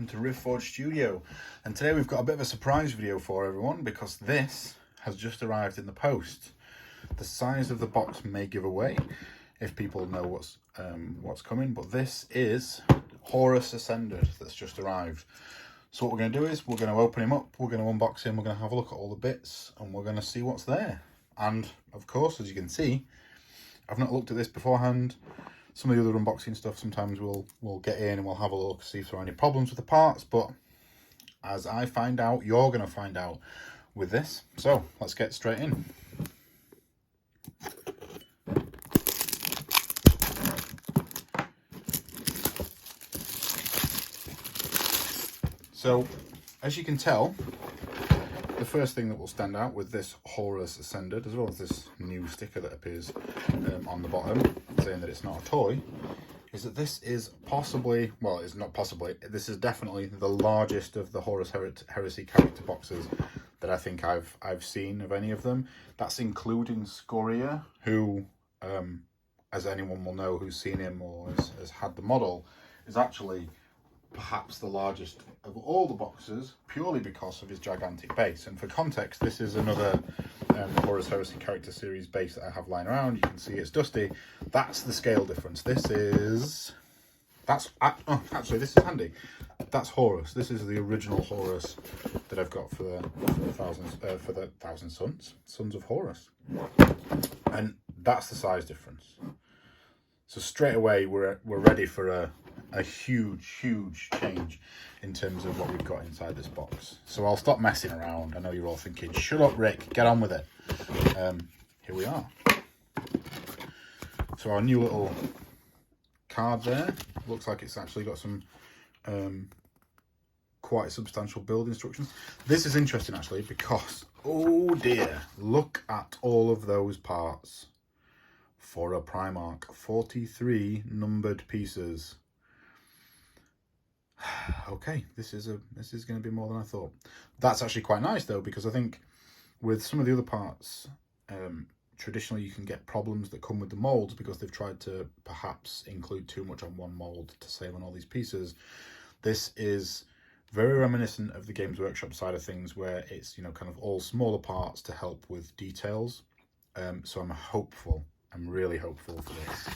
welcome to Riftforge Studio. And today we've got a bit of a surprise video for everyone because this has just arrived in the post. The size of the box may give away if people know what's coming, but this is Horus Ascended that's just arrived. So what we're going to do is we're going to open him up, we're going to unbox him, we're going to have a look at all the bits, and we're going to see what's there. And of course, as you can see, I've not looked at this beforehand. Some of the other unboxing stuff, sometimes we'll get in and we'll have a look, see if there are any problems with the parts, but as I find out, you're going to find out with this. So let's get straight in. So as you can tell, the first thing that will stand out with this Horus Ascended, as well as this new sticker that appears on the bottom saying that it's not a toy, is that this is possibly, well, it's not possibly, this is definitely the largest of the Horus Heresy character boxes that I think I've seen of any of them. That's including Scoria, who, as anyone will know who's seen him or has had the model, is actually perhaps the largest of all the boxes, purely because of his gigantic base. And for context, this is another Horus Heresy character series base that I have lying around. You can see it's dusty. That's the scale difference. This is actually this is handy. That's Horus. This is the original Horus that I've got for the Thousand Sons of Horus, and that's the size difference. So straight away we're ready for a huge change in terms of what we've got inside this box. So I'll stop messing around. I know you're all thinking, shut up Rick, get on with it. Here we are. So our new little card there, looks like it's actually got some quite substantial build instructions. This is interesting actually because, oh dear, look at all of those parts for a Primarch. 43 numbered pieces. Okay, this is going to be more than I thought. That's actually quite nice though, because I think with some of the other parts, traditionally you can get problems that come with the molds because they've tried to perhaps include too much on one mold to save on all these pieces. This is very reminiscent of the Games Workshop side of things, where it's, you know, kind of all smaller parts to help with details. So I'm really hopeful for this.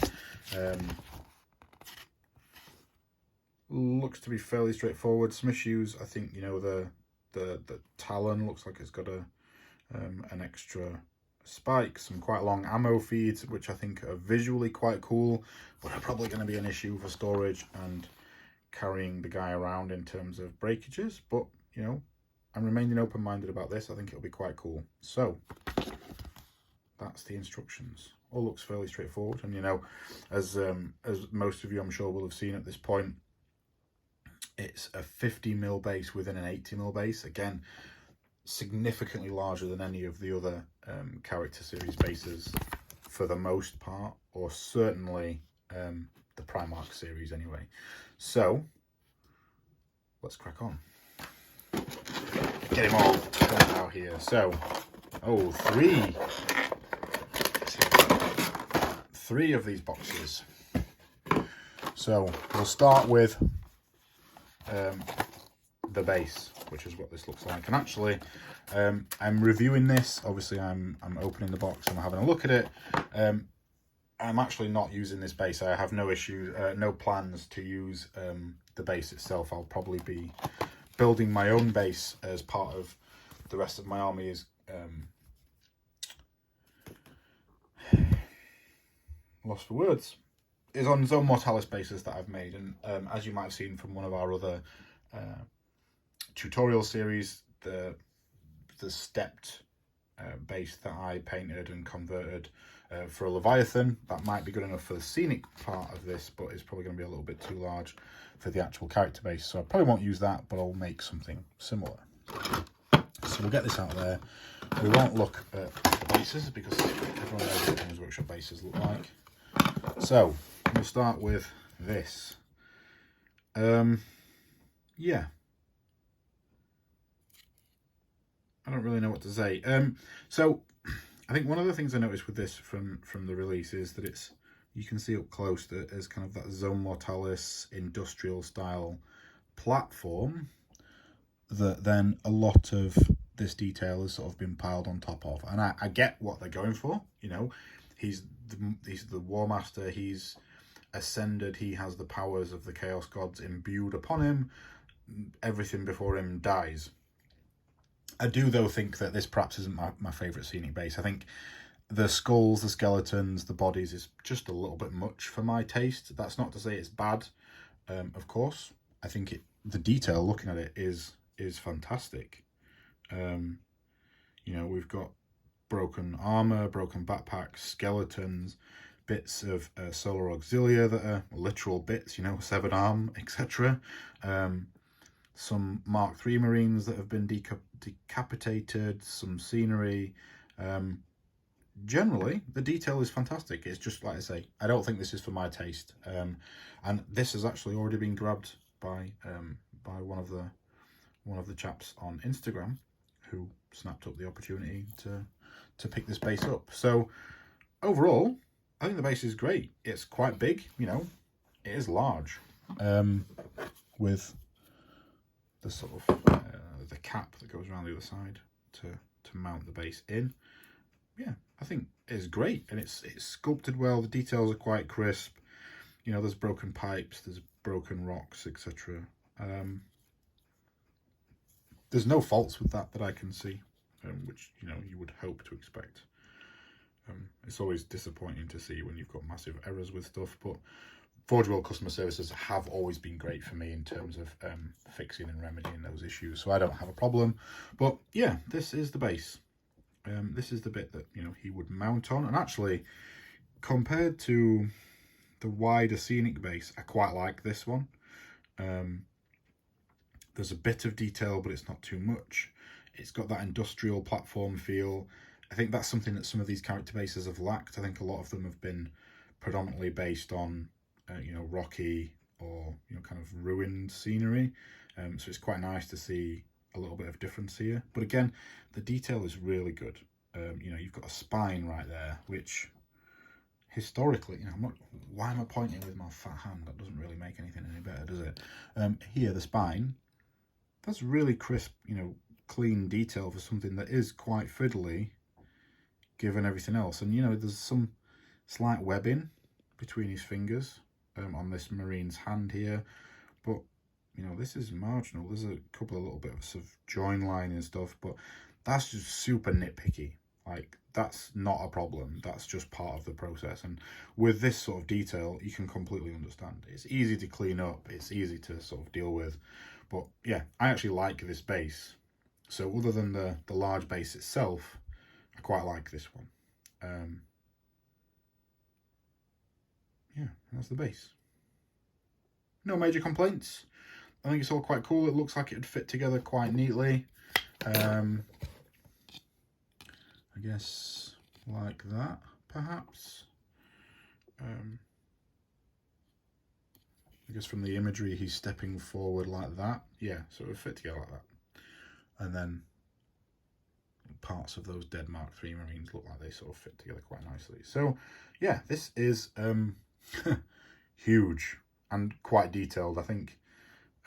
Looks to be fairly straightforward. Some issues, I think, you know, the talon looks like it's got an extra spike, some quite long ammo feeds, which I think are visually quite cool, but are probably going to be an issue for storage and carrying the guy around in terms of breakages. But, you know, I'm remaining open-minded about this. I think it'll be quite cool. So that's the instructions. All looks fairly straightforward, and you know, as most of you I'm sure will have seen at this point, it's a 50mm base within an 80mm base. Again, significantly larger than any of the other character series bases for the most part, or certainly the Primarch series anyway. So let's crack on. Get him all out here. So, oh, three of these boxes. So we'll start with the base, which is what this looks like. And actually, I'm reviewing this. Obviously, I'm opening the box and I'm having a look at it. I'm actually not using this base. I have no plans to use the base itself. I'll probably be building my own base as part of the rest of my army. Is lost for words. Is on Zone Mortalis bases that I've made, and as you might have seen from one of our other tutorial series, the stepped base that I painted and converted for a Leviathan, that might be good enough for the scenic part of this, but it's probably going to be a little bit too large for the actual character base, so I probably won't use that, but I'll make something similar. So we'll get this out there. We won't look at the bases because everyone knows what Games Workshop bases look like. So we'll start with this. Yeah, I don't really know what to say. So I think one of the things I noticed with this from the release is that you can see up close that there's kind of that Zone Mortalis industrial style platform that then a lot of this detail has sort of been piled on top of. And I get what they're going for, you know. He's the War Master, he's ascended, he has the powers of the Chaos Gods imbued upon him. Everything before him dies. I do, though, think that this perhaps isn't my favourite scenic base. I think the skulls, the skeletons, the bodies is just a little bit much for my taste. That's not to say it's bad, of course. I think the detail, looking at it, is fantastic. You know, we've got broken armor, broken backpacks, skeletons, bits of solar auxilia that are literal bits, you know, severed arm, etc. Some Mark III Marines that have been decapitated, some scenery. Generally, the detail is fantastic. It's just, like I say, I don't think this is for my taste. And this has actually already been grabbed by one of the chaps on Instagram who snapped up the opportunity to pick this base up. So overall, I think the base is great. It's quite big, you know, it is large, with the sort of the cap that goes around the other side to mount the base in. Yeah, I think it's great, and it's sculpted well. The details are quite crisp. You know, there's broken pipes, there's broken rocks, etc. There's no faults with that I can see, which, you know, you would hope to expect. It's always disappointing to see when you've got massive errors with stuff, but forgeworld customer services have always been great for me in terms of fixing and remedying those issues, so I don't have a problem. But yeah, this is the base. This is the bit that, you know, he would mount on, and actually, compared to the wider scenic base, I quite like this one. There's a bit of detail, but it's not too much. It's got that industrial platform feel. I think that's something that some of these character bases have lacked. I think a lot of them have been predominantly based on, you know, rocky or, you know, kind of ruined scenery. So it's quite nice to see a little bit of difference here. But again, the detail is really good. You know, you've got a spine right there, which historically, you know, why am I pointing with my fat hand? That doesn't really make anything any better, does it? Here, the spine, that's really crisp, you know, clean detail for something that is quite fiddly, given everything else. And, you know, there's some slight webbing between his fingers on this Marine's hand here, but, you know, this is marginal. There's a couple of little bits of join line and stuff, but that's just super nitpicky. Like, that's not a problem. That's just part of the process. And with this sort of detail, you can completely understand. It's easy to clean up. It's easy to sort of deal with. But yeah, I actually like this base. So other than the large base itself, I quite like this one. Yeah, that's the base. No major complaints. I think it's all quite cool. It looks like it would fit together quite neatly. I guess like that, perhaps. I guess from the imagery, he's stepping forward like that. Yeah, so it would fit together like that. And then parts of those dead Mark III Marines look like they sort of fit together quite nicely. So yeah, this is huge and quite detailed. I think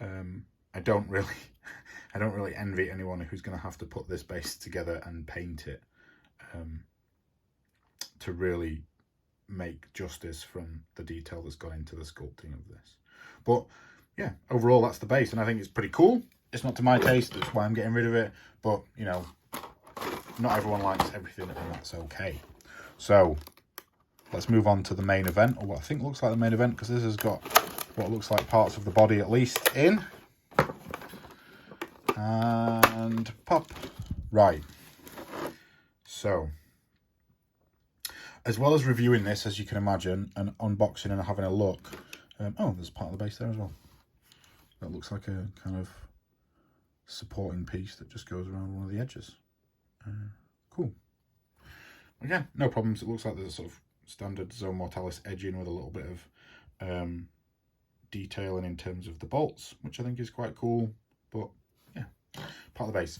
I don't really envy anyone who's going to have to put this base together and paint it to really make justice from the detail that's gone into the sculpting of this. But yeah, overall that's the base, and I think it's pretty cool. It's not to my taste, that's why I'm getting rid of it, but, you know, not everyone likes everything, and that's okay. So let's move on to the main event, or what I think looks like the main event, because this has got what looks like parts of the body at least in. And pop. Right. So, as well as reviewing this, as you can imagine, and unboxing and having a look. Oh, there's part of the base there as well. That looks like a kind of supporting piece that just goes around one of the edges. Cool. Again, no problems. It looks like there's a sort of standard Zone Mortalis edging with a little bit of detailing in terms of the bolts, which I think is quite cool. But yeah, part of the base.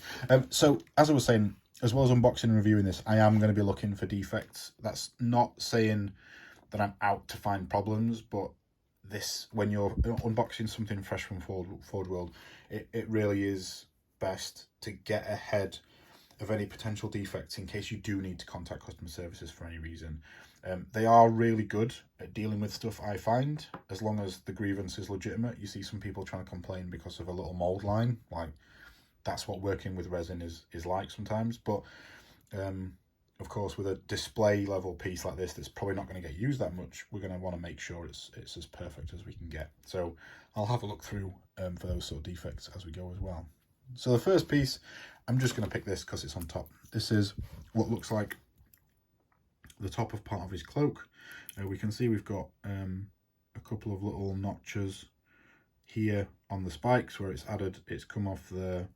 So as I was saying, as well as unboxing and reviewing this, I am going to be looking for defects. That's not saying that I'm out to find problems, but this, when you're unboxing something fresh from forgeworld, it really is best to get ahead of any potential defects in case you do need to contact customer services for any reason. They are really good at dealing with stuff, I find, as long as the grievance is legitimate. You see some people trying to complain because of a little mold line. Like, that's what working with resin is like sometimes. But of course, with a display level piece like this that's probably not going to get used that much, we're going to want to make sure it's as perfect as we can get. So I'll have a look through for those sort of defects as we go as well. So the first piece, I'm just going to pick this because it's on top. This is what looks like the top of part of his cloak. We can see we've got a couple of little notches here on the spikes where it's come off the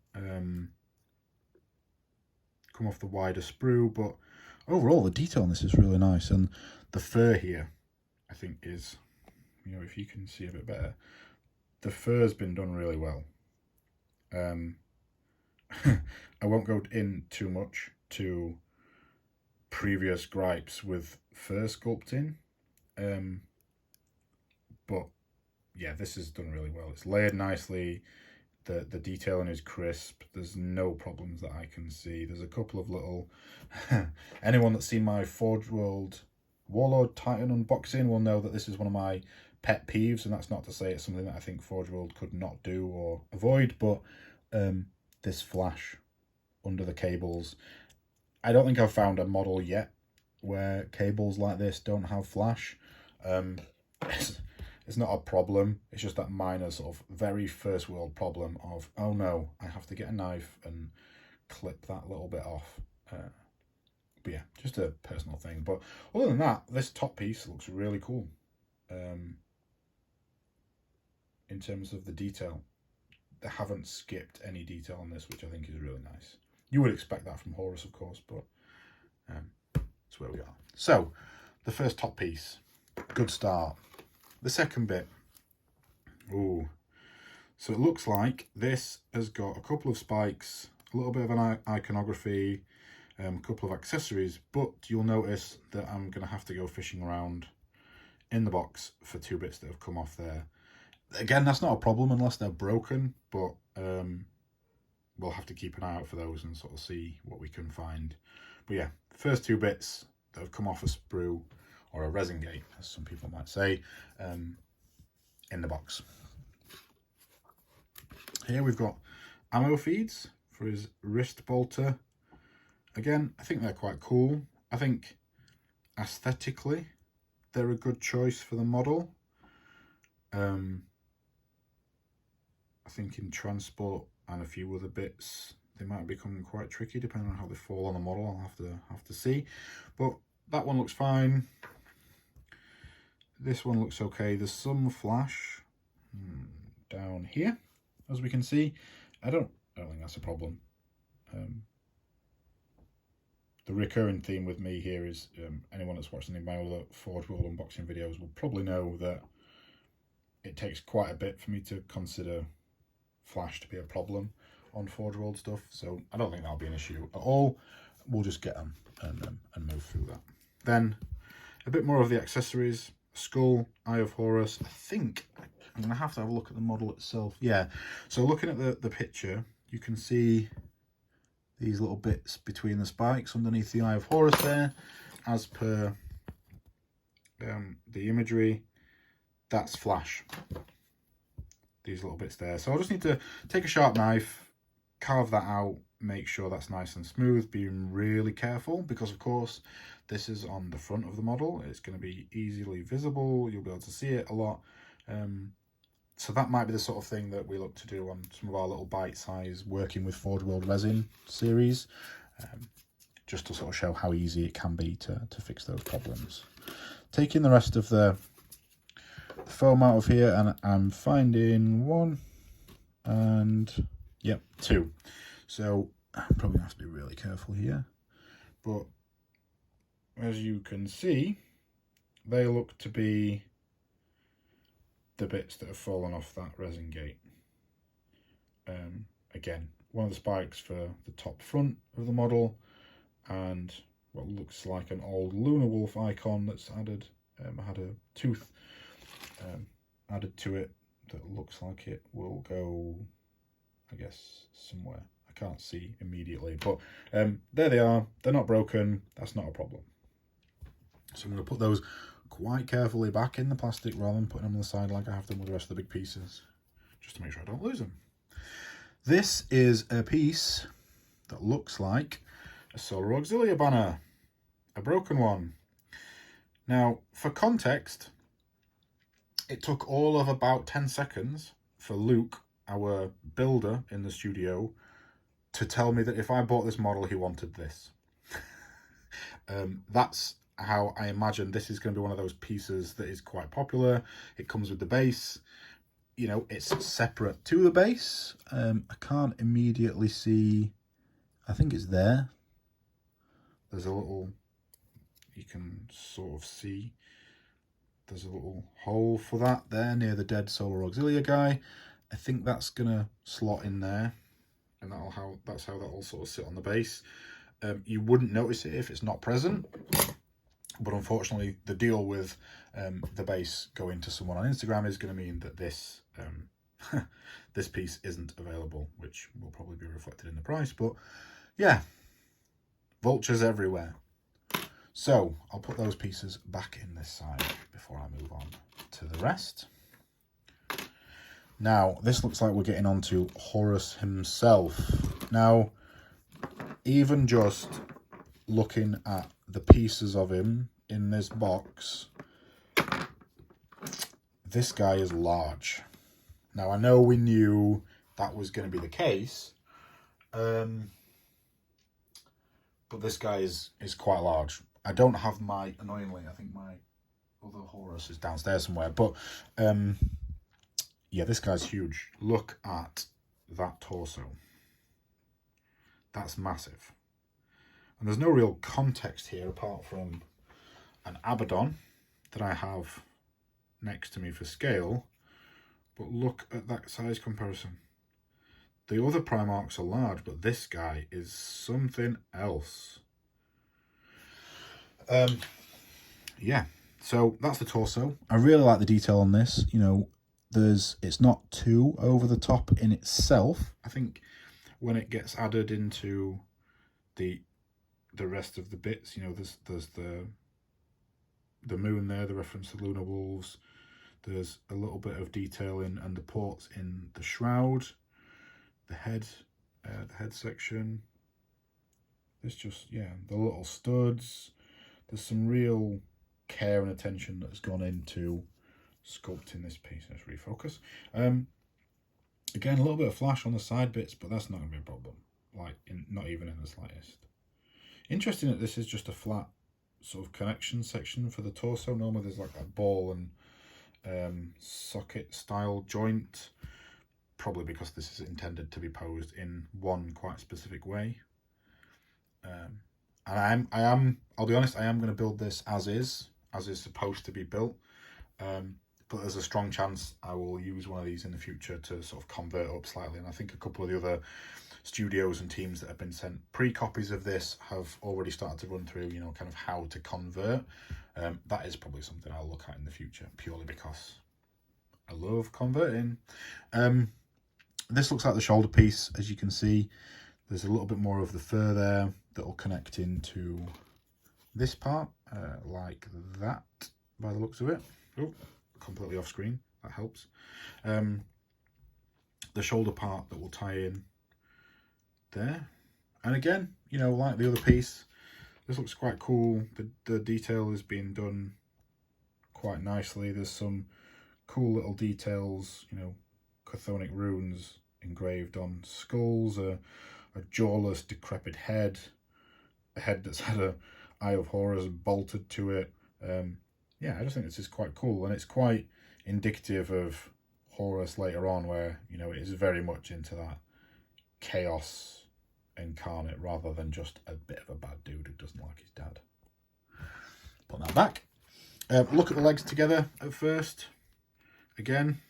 wider sprue, but overall the detail on this is really nice, and the fur here I think is, you know, if you can see a bit better, the fur's been done really well. I won't go in too much to previous gripes with fur sculpting, but yeah, this is done really well. It's layered nicely, the detailing is crisp, there's no problems that I can see. There's a couple of little anyone that's seen my forgeworld Warlord Titan unboxing will know that this is one of my pet peeves, and that's not to say it's something that I think forgeworld could not do or avoid, but this flash under the cables, I don't think I've found a model yet where cables like this don't have flash. It's not a problem, it's just that minor sort of very first world problem of, oh no, I have to get a knife and clip that little bit off. But yeah, just a personal thing. But other than that, this top piece looks really cool in terms of the detail. They haven't skipped any detail on this, which I think is really nice. You would expect that from Horus, of course, but that's where we are. So, the first top piece, good start. The second bit, ooh. So it looks like this has got a couple of spikes, a little bit of an iconography, a couple of accessories, but you'll notice that I'm going to have to go fishing around in the box for two bits that have come off there. Again, that's not a problem unless they're broken, but we'll have to keep an eye out for those and sort of see what we can find. But yeah, first two bits that have come off a sprue, or a resin gate, as some people might say, in the box. Here we've got ammo feeds for his wrist bolter. Again, I think they're quite cool. I think aesthetically, they're a good choice for the model. I think in transport and a few other bits, they might become quite tricky depending on how they fall on the model. I'll have to see. But that one looks fine. This one looks okay. There's some flash down here, as we can see. I don't think that's a problem. The recurring theme with me here is anyone that's watched any of my other forgeworld unboxing videos will probably know that it takes quite a bit for me to consider flash to be a problem on forgeworld stuff. So I don't think that'll be an issue at all. We'll just get them and move through that. Then a bit more of the accessories. Skull, Eye of Horus. I think I'm going to have a look at the model itself. Yeah, so looking at the picture, you can see these little bits between the spikes underneath the Eye of Horus there. As per the imagery, that's flash. These little bits there. So I'll just need to take a sharp knife, carve that out, make sure that's nice and smooth, being really careful because of course this is on the front of the model. It's going to be easily visible, you'll be able to see it a lot. So that might be the sort of thing that we look to do on some of our little bite-size working with forgeworld resin series, just to sort of show how easy it can be to fix those problems. Taking the rest of the foam out of here, and I'm finding one and yep, two. So I'm probably gonna have to be really careful here, but as you can see, they look to be the bits that have fallen off that resin gate. Again, one of the spikes for the top front of the model, and what looks like an old Lunar Wolf icon that's had a tooth added to it that looks like it will go, I guess, somewhere. I can't see immediately, but there they are. They're not broken. That's not a problem. So I'm going to put those quite carefully back in the plastic rather than putting them on the side like I have done with the rest of the big pieces, just to make sure I don't lose them. This is a piece that looks like a Solar Auxilia banner, a broken one. Now, for context, it took all of about 10 seconds for Luke, our builder in the studio, to tell me that if I bought this model, he wanted this. That's how I imagine this is going to be one of those pieces that is quite popular. It comes with the base. You know, it's separate to the base. I can't immediately see. I think it's there. There's a little, you can sort of see, there's a little hole for that there near the dead Solar Auxilia guy. I think that's gonna slot in there, and that's how that'll sort of sit on the base. You wouldn't notice it if it's not present, but unfortunately the deal with the base going to someone on Instagram is going to mean that this this piece isn't available, which will probably be reflected in the price. But yeah, vultures everywhere. So I'll put those pieces back in this side before I move on to the rest. Now, this looks like we're getting on to Horus himself. Now, even just looking at the pieces of him in this box, this guy is large. Now, I know we knew that was going to be the case, but this guy is quite large. I don't have my, annoyingly, I think my other Horus is downstairs somewhere, but yeah, this guy's huge. Look at that torso. That's massive. And there's no real context here apart from an Abaddon that I have next to me for scale. But look at that size comparison. The other Primarchs are large, but this guy is something else. Yeah, so that's the torso. I really like the detail on this. You know, it's not too over the top in itself. I think when it gets added into the rest of the bits, you know, there's the moon there, the reference to lunar wolves. There's a little bit of detailing and the ports in the shroud, the head section. There's just, yeah, the little studs. There's some real care and attention that has gone into sculpting this piece. Let's refocus. Again, a little bit of flash on the side bits, but that's not going to be a problem. Like, not even in the slightest. Interesting that this is just a flat sort of connection section for the torso. Normally there's like that ball and socket style joint, probably because this is intended to be posed in one quite specific way. And I'll be honest, I am going to build this as is supposed to be built. But there's a strong chance I will use one of these in the future to sort of convert up slightly. And I think a couple of the other studios and teams that have been sent pre-copies of this have already started to run through, you know, kind of how to convert. That is probably something I'll look at in the future, purely because I love converting. This looks like the shoulder piece, as you can see. There's a little bit more of the fur there that will connect into this part, like that, by the looks of it. Oh, completely off screen, that helps. The shoulder part that will tie in there. And again, you know, like the other piece, this looks quite cool. The detail is being done quite nicely. There's some cool little details, you know, chthonic runes engraved on skulls, a jawless, decrepit head, a head that's had a Eye of Horus bolted to it. Yeah, I just think this is quite cool, and it's quite indicative of Horus later on, where, you know, it is very much into that chaos incarnate rather than just a bit of a bad dude who doesn't like his dad. Put that back. Look at the legs together at first. Again,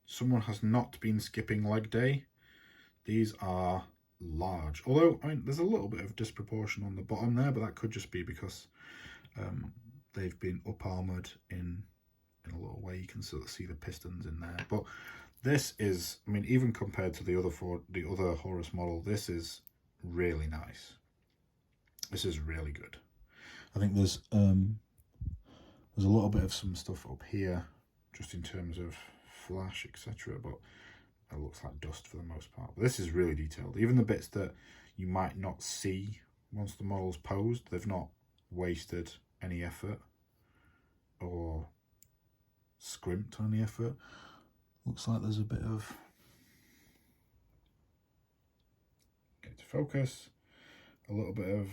someone has not been skipping leg day. These are large, although I mean there's a little bit of disproportion on the bottom there, but that could just be because they've been up armored in in a little way. You can sort of see the pistons in there. But this is, I mean, even compared to the other Horus model, this is really nice. This is really good. I think there's a little bit of some stuff up here, just in terms of flash, etc. But it looks like dust for the most part. But this is really detailed. Even the bits that you might not see once the model's posed, they've not wasted any effort or scrimped on any effort. Looks like there's a bit of, get to focus, a little bit of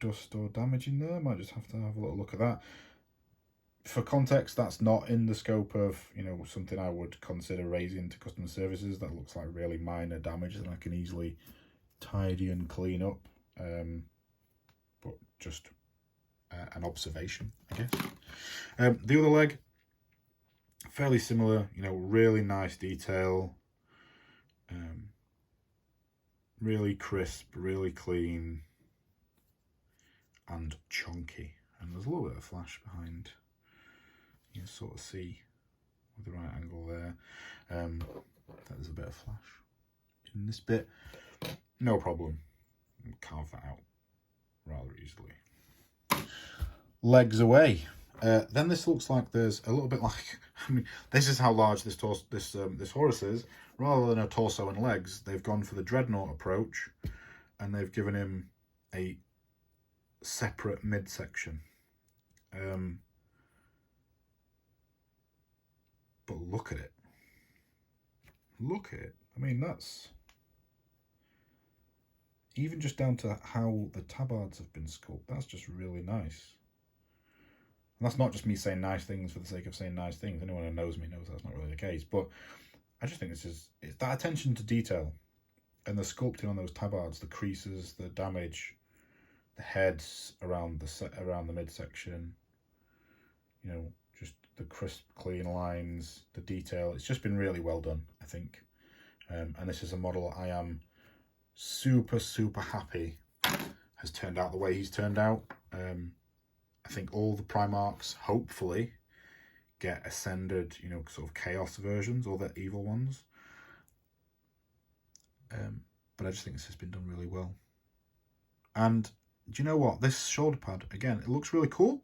dust or damage in there. Might just have to have a little look at that. For context, that's not in the scope of, you know, something I would consider raising to customer services. That looks like really minor damage that I can easily tidy and clean up. But just an observation, I guess. The other leg, fairly similar, you know, really nice detail. Really crisp, really clean, and chunky. And there's a little bit of flash behind. You can sort of see with the right angle there. There's a bit of flash in this bit. No problem. Carve that out rather easily. Legs away. Then this looks like there's a little bit like, I mean, this is how large this Horus is. Rather than a torso and legs, they've gone for the dreadnought approach, and they've given him a separate midsection. But look at it. Look at it. I mean, that's even just down to how the tabards have been sculpted. That's just really nice. And that's not just me saying nice things for the sake of saying nice things. Anyone who knows me knows that's not really the case. But I just think it's that attention to detail and the sculpting on those tabards, the creases, the damage, the heads around the midsection. You know, just the crisp, clean lines, the detail. It's just been really well done, I think. And this is a model I am super, super happy has turned out the way he's turned out. I think all the Primarchs, hopefully, get Ascended, you know, sort of Chaos versions, or the evil ones. But I just think this has been done really well. And do you know what? This shoulder pad, again, it looks really cool,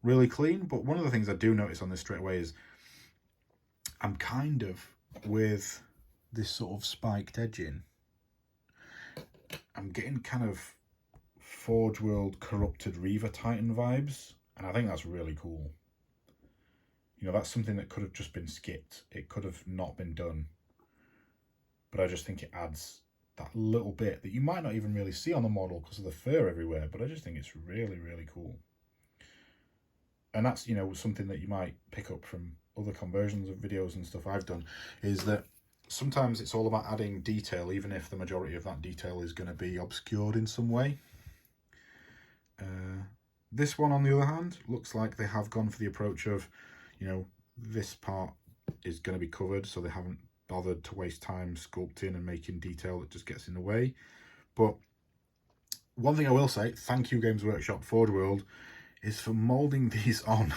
really clean. But one of the things I do notice on this straight away is I'm kind of, with this sort of spiked edging, I'm getting kind of forgeworld corrupted Reaver Titan vibes. And I think that's really cool. You know, that's something that could have just been skipped. It could have not been done. But I just think it adds that little bit that you might not even really see on the model because of the fur everywhere. But I just think it's really, really cool. And that's, you know, something that you might pick up from other conversions of videos and stuff I've done, is that sometimes it's all about adding detail, even if the majority of that detail is going to be obscured in some way. This one, on the other hand, looks like they have gone for the approach of, you know, this part is going to be covered, so they haven't bothered to waste time sculpting and making detail that just gets in the way. But one thing I will say, thank you Games Workshop Forgeworld, is for moulding these on.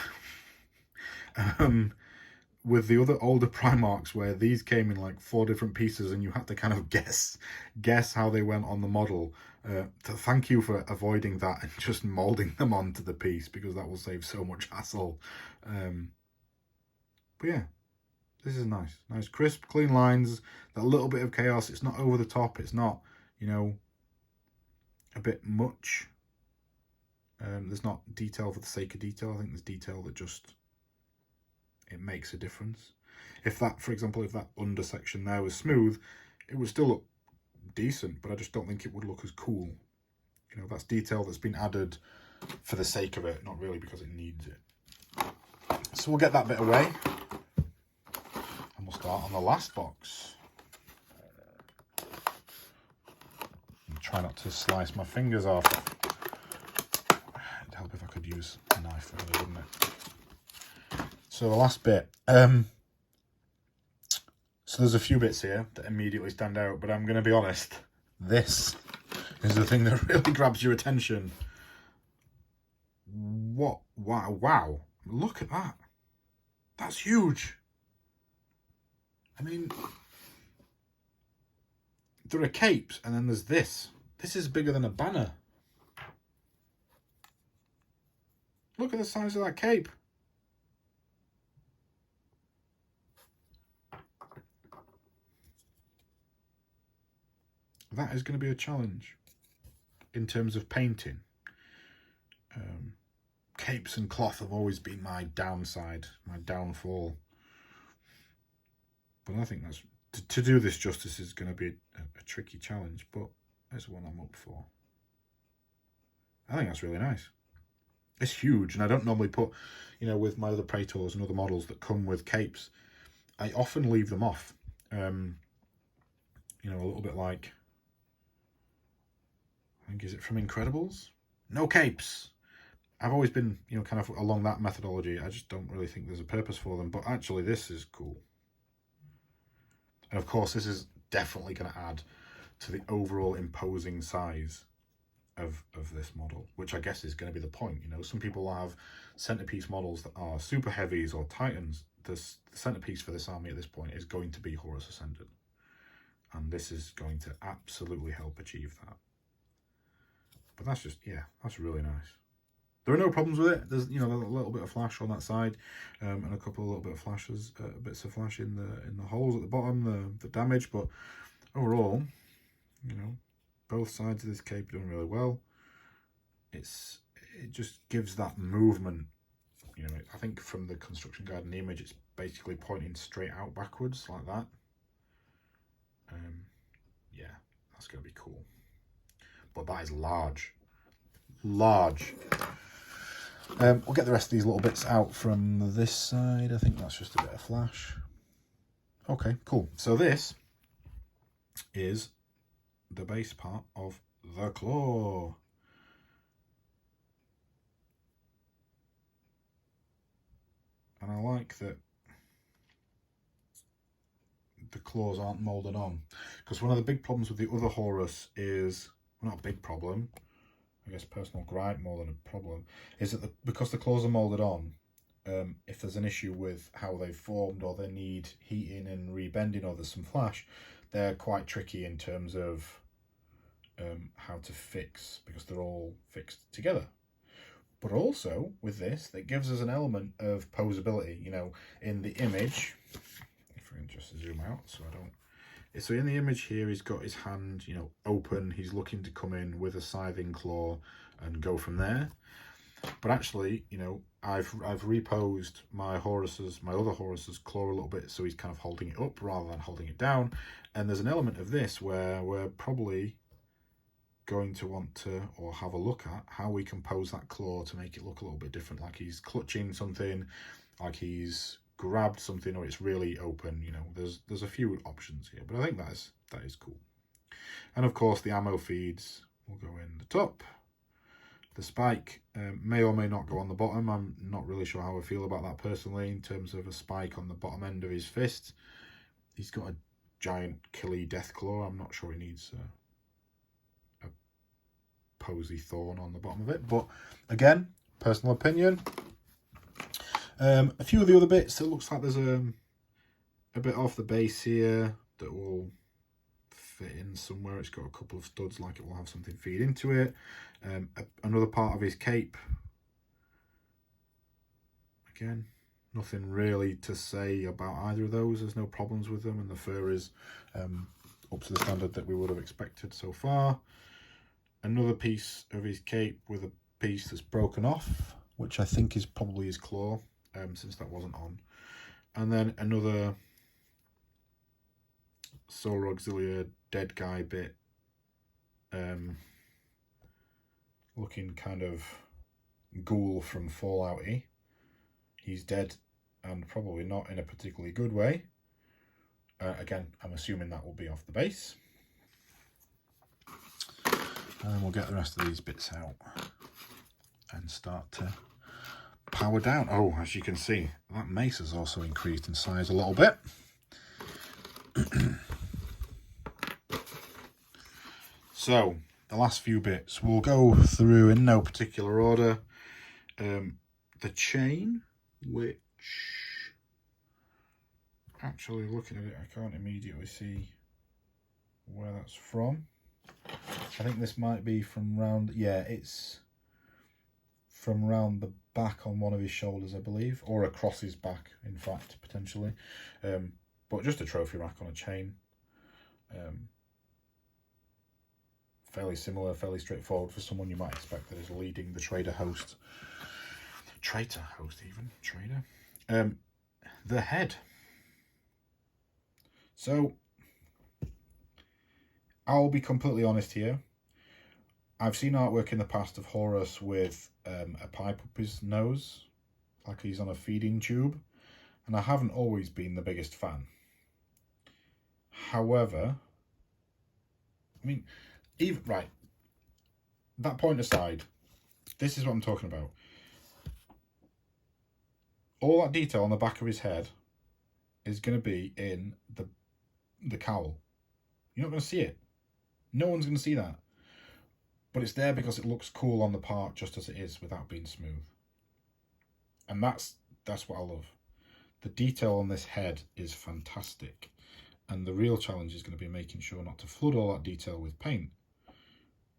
With the other older Primarchs, where these came in like 4 different pieces and you had to kind of guess how they went on the model. To thank you for avoiding that and just moulding them onto the piece, because that will save so much hassle. But yeah, this is nice. Nice crisp, clean lines, that little bit of chaos. It's not over the top. It's not, you know, a bit much. There's not detail for the sake of detail. I think there's detail that just, it makes a difference. If that, for example, if that under section there was smooth, it would still look decent, but I just don't think it would look as cool. You know, that's detail that's been added for the sake of it, not really because it needs it. So we'll get that bit away, and we'll start on the last box. And try not to slice my fingers off. It'd help if I could use a knife, really, wouldn't it? So the last bit. So there's a few bits here that immediately stand out, but I'm going to be honest, this is the thing that really grabs your attention. What? Wow. Look at that. That's huge. I mean, there are capes, and then there's this. This is bigger than a banner. Look at the size of that cape. That is going to be a challenge in terms of painting. Capes and cloth have always been my downside, my downfall. But I think that's to do this justice is going to be a tricky challenge, but it's one I'm up for. I think that's really nice. It's huge, and I don't normally put, you know, with my other Praetors and other models that come with capes, I often leave them off. You know, a little bit like, I think, is it from Incredibles? No capes. I've always been, you know, kind of along that methodology. I just don't really think there's a purpose for them, but actually this is cool. And of course, this is definitely going to add to the overall imposing size of this model, which I guess is going to be the point. You know, some people have centerpiece models that are super heavies or titans. The centerpiece for this army at this point is going to be Horus Ascended, and this is going to absolutely help achieve that. But that's just, yeah, that's really nice. There are no problems with it. There's, you know, a little bit of flash on that side, and a couple of little bit of flashes, bits of flash in the holes at the bottom, the damage. But overall, you know, both sides of this cape are doing really well. It just gives that movement. You know, I think from the construction guide and the image, it's basically pointing straight out backwards like that. Yeah, that's going to be cool. But that is large. Large. We'll get the rest of these little bits out from this side. I think that's just a bit of flash. Okay, cool. So this is the base part of the claw. And I like that the claws aren't moulded on, because one of the big problems with the other Horus is, well, not a big problem, I guess personal gripe more than a problem, is that because the claws are moulded on, if there's an issue with how they've formed, or they need heating and rebending, or there's some flash, they're quite tricky in terms of how to fix, because they're all fixed together. But also with this, that gives us an element of posability. You know, in the image, if I can just zoom out so I don't. So in the image here, he's got his hand, you know, open. He's looking to come in with a scything claw and go from there. But actually, you know, I've reposed my other Horus's claw a little bit, so he's kind of holding it up rather than holding it down. And there's an element of this where we're probably going to want to, or have a look at how we can pose that claw to make it look a little bit different, like he's clutching something, like he's grabbed something, or it's really open. You know, there's a few options here, but I think that is cool. And of course the ammo feeds will go in the top. The spike may or may not go on the bottom. I'm not really sure how I feel about that personally, in terms of a spike on the bottom end of his fist. He's got a giant killy death claw. I'm not sure he needs a posy thorn on the bottom of it, but again, personal opinion. A few of the other bits, it looks like there's a bit off the base here that will fit in somewhere. It's got a couple of studs, like it will have something feed into it. Another part of his cape, again, nothing really to say about either of those. There's no problems with them, and the fur is up to the standard that we would have expected so far. Another piece of his cape with a piece that's broken off, which I think is probably his claw, since that wasn't on. And then another Solar Auxilia dead guy bit, looking kind of ghoul from Fallout-y. He's dead, and probably not in a particularly good way. Again, I'm assuming that will be off the base. And we'll get the rest of these bits out and start to power down. Oh, as you can see, that mace has also increased in size a little bit. So, the last few bits, we'll go through in no particular order. The chain, which actually looking at it, I can't immediately see where that's from. I think this might be from round, yeah, it's from round the back on one of his shoulders, I believe, or across his back, in fact, potentially. But just a trophy rack on a chain. Fairly similar, fairly straightforward for someone you might expect that is leading the trader host. Traitor host, even. Trader. The head. So, I'll be completely honest here. I've seen artwork in the past of Horus with a pipe up his nose, like he's on a feeding tube, and I haven't always been the biggest fan. However, I mean, even right, that point aside, this is what I'm talking about. All that detail on the back of his head is going to be in the cowl. You're not going to see it. No one's going to see that. But it's there because it looks cool on the part just as it is without being smooth. And that's what I love. The detail on this head is fantastic. And the real challenge is going to be making sure not to flood all that detail with paint.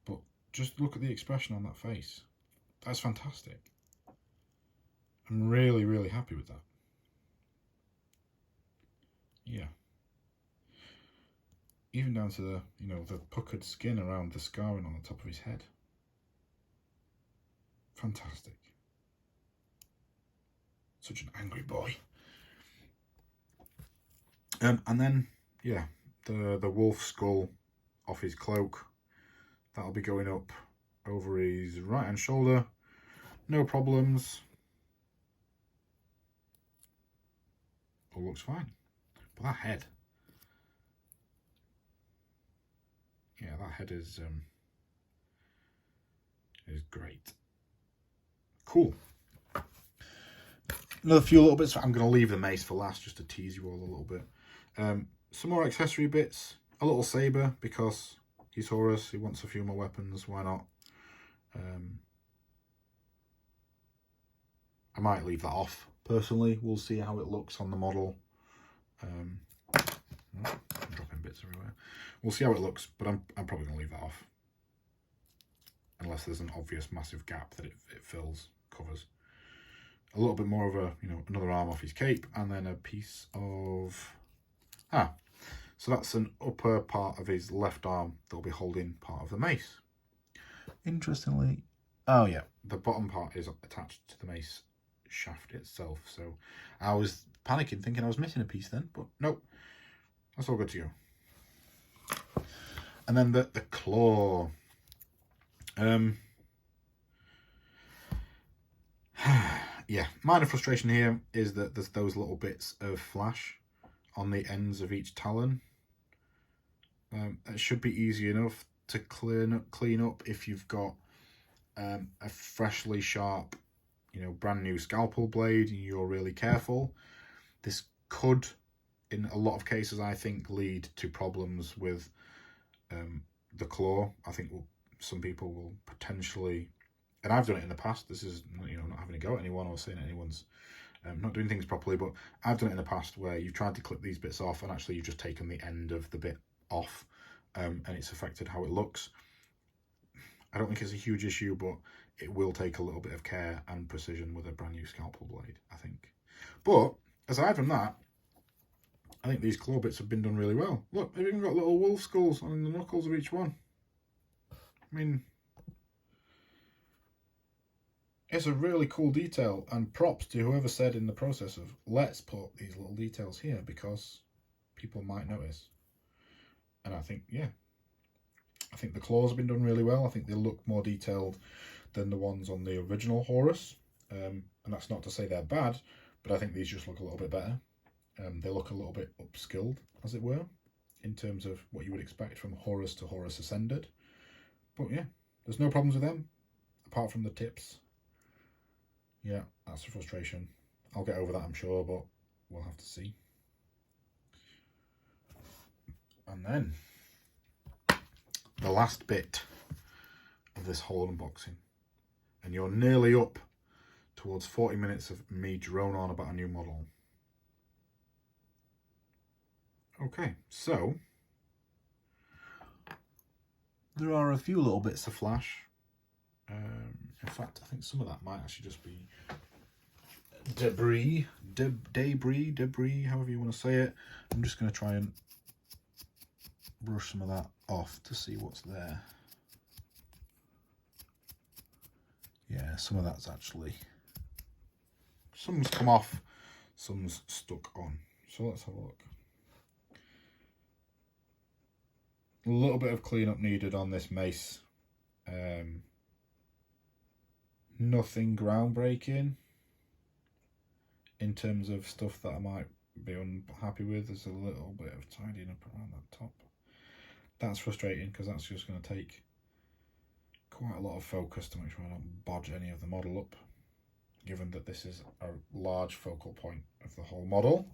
But just look at the expression on that face. That's fantastic. I'm really, really happy with that. Yeah. Even down to the, the puckered skin around the scarring on the top of his head. Fantastic. Such an angry boy. And then, yeah, the wolf skull off his cloak. That'll be going up over his right hand shoulder. No problems. All looks fine. But that head. Yeah, that head is great. Cool. Another few little bits. I'm going to leave the mace for last just to tease you all a little bit. Some more accessory bits. A little saber because he's Horus. He wants a few more weapons. Why not? I might leave that off personally. We'll see how it looks on the model. I'm dropping bits everywhere. We'll see how it looks, but I'm probably going to leave that off. Unless there's an obvious massive gap that it fills, covers. A little bit more of a, another arm off his cape, and then a piece of... so that's an upper part of his left arm that'll be holding part of the mace. Interestingly, oh yeah, the bottom part is attached to the mace shaft itself, so I was panicking thinking I was missing a piece then, but nope, that's all good to go. And then the claw. Yeah, minor frustration here is that there's those little bits of flash on the ends of each talon. It should be easy enough to clean up if you've got a freshly sharp, brand new scalpel blade and you're really careful. This could, in a lot of cases, I think, lead to problems with the claw. I think some people will potentially, and I've done it in the past, this is, not having a go at anyone or saying anyone's not doing things properly, but I've done it in the past where you've tried to clip these bits off and actually you've just taken the end of the bit off, and it's affected how it looks. I don't think it's a huge issue, but it will take a little bit of care and precision with a brand new scalpel blade, I think. But aside from that, I think these claw bits have been done really well. Look, they've even got little wolf skulls on the knuckles of each one. I mean, it's a really cool detail, and props to whoever said in the process of, let's put these little details here because people might notice. And I think, yeah, I think the claws have been done really well. I think they look more detailed than the ones on the original Horus. And that's not to say they're bad, but I think these just look a little bit better. They look a little bit upskilled, as it were, in terms of what you would expect from Horus to Horus Ascended. But yeah, there's no problems with them, apart from the tips. Yeah, that's a frustration. I'll get over that, I'm sure, but we'll have to see. And then, the last bit of this whole unboxing. And you're nearly up towards 40 minutes of me drone on about a new model. Okay, so there are a few little bits of flash. In fact, I think some of that might actually just be debris, however you want to say it. I'm just going to try and brush some of that off to see what's there. Yeah, some of that's actually, some's come off, some's stuck on. So let's have a look. A little bit of cleanup needed on this mace. Nothing groundbreaking in terms of stuff that I might be unhappy with. There's a little bit of tidying up around that top. That's frustrating because that's just going to take quite a lot of focus to make sure I don't bodge any of the model up, given that this is a large focal point of the whole model.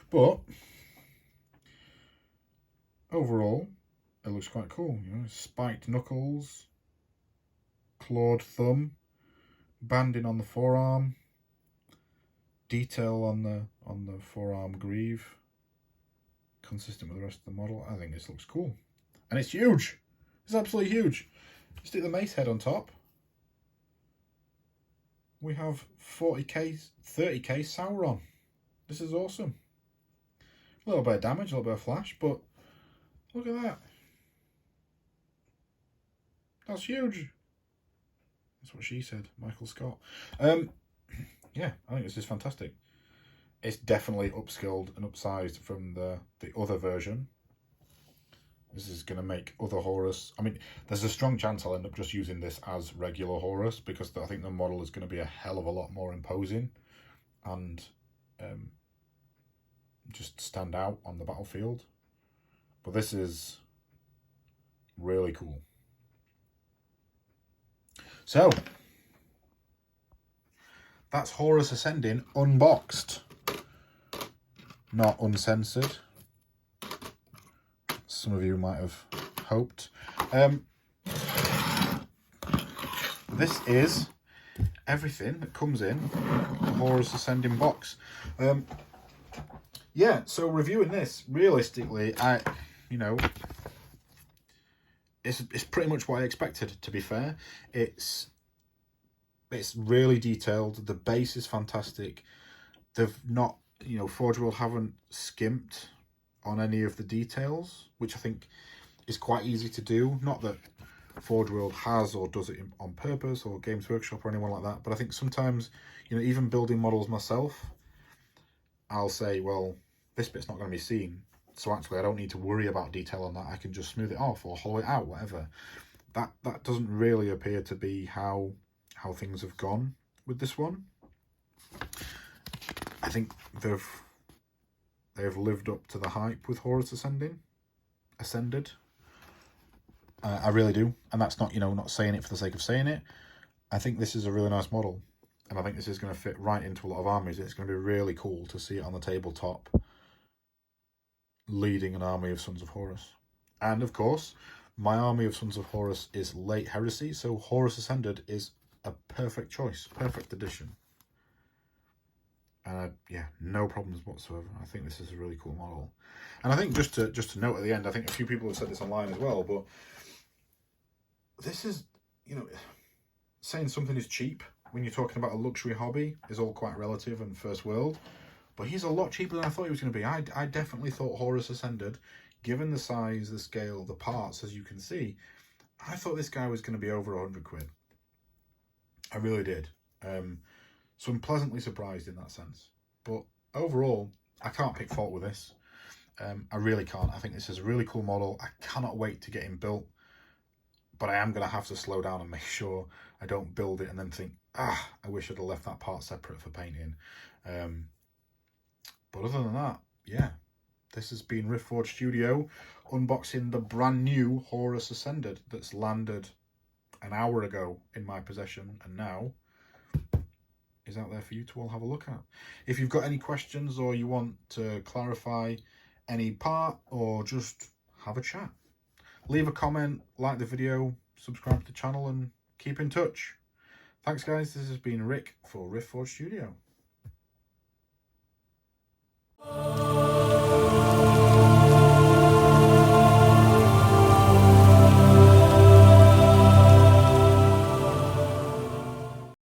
But overall, it looks quite cool. You know, spiked knuckles, clawed thumb, banding on the forearm, detail on the forearm greave, consistent with the rest of the model. I think this looks cool, and it's huge. It's absolutely huge. Stick the mace head on top. We have 40k, 30k Sauron. This is awesome. A little bit of damage, a little bit of flash, but look at that. That's huge. That's what she said, Michael Scott. Yeah, I think this is fantastic. It's definitely upskilled and upsized from the other version. This is going to make other Horus... I mean, there's a strong chance I'll end up just using this as regular Horus, because I think the model is going to be a hell of a lot more imposing and just stand out on the battlefield. But this is really cool. So, that's Horus Ascending unboxed, not uncensored. Some of you might have hoped. This is everything that comes in the Horus Ascending box. Yeah, so reviewing this, realistically, it's pretty much what I expected, to be fair. It's really detailed. The base is fantastic. They've not, forgeworld haven't skimped on any of the details, which I think is quite easy to do. Not that forgeworld has or does it on purpose, or Games Workshop or anyone like that, but I think sometimes, even building models myself, I'll say, well, this bit's not going to be seen, so actually I don't need to worry about detail on that. I can just smooth it off or hollow it out, whatever. That doesn't really appear to be how things have gone with this one. I think they've lived up to the hype with Horus Ascended. I really do, and that's not not saying it for the sake of saying it. I think this is a really nice model, and I think this is going to fit right into a lot of armies. It's going to be really cool to see it on the tabletop, leading an army of Sons of Horus. And of course, my army of Sons of Horus is late Heresy, so Horus Ascended is a perfect choice, perfect addition. And yeah, no problems whatsoever. I think this is a really cool model. And I think just to note at the end, I think a few people have said this online as well, but this is, saying something is cheap when you're talking about a luxury hobby is all quite relative and first world. But he's a lot cheaper than I thought he was going to be. I definitely thought Horus Ascended, given the size, the scale, the parts, as you can see, I thought this guy was going to be over 100 quid. I really did. So I'm pleasantly surprised in that sense. But overall, I can't pick fault with this. I really can't. I think this is a really cool model. I cannot wait to get him built. But I am going to have to slow down and make sure I don't build it and then think, I wish I'd have left that part separate for painting. But other than that, yeah, this has been Riftforge Studio unboxing the brand new Horus Ascended that's landed an hour ago in my possession and now is out there for you to all have a look at. If you've got any questions or you want to clarify any part or just have a chat, leave a comment, like the video, subscribe to the channel and keep in touch. Thanks guys, this has been Rick for Riftforge Studio.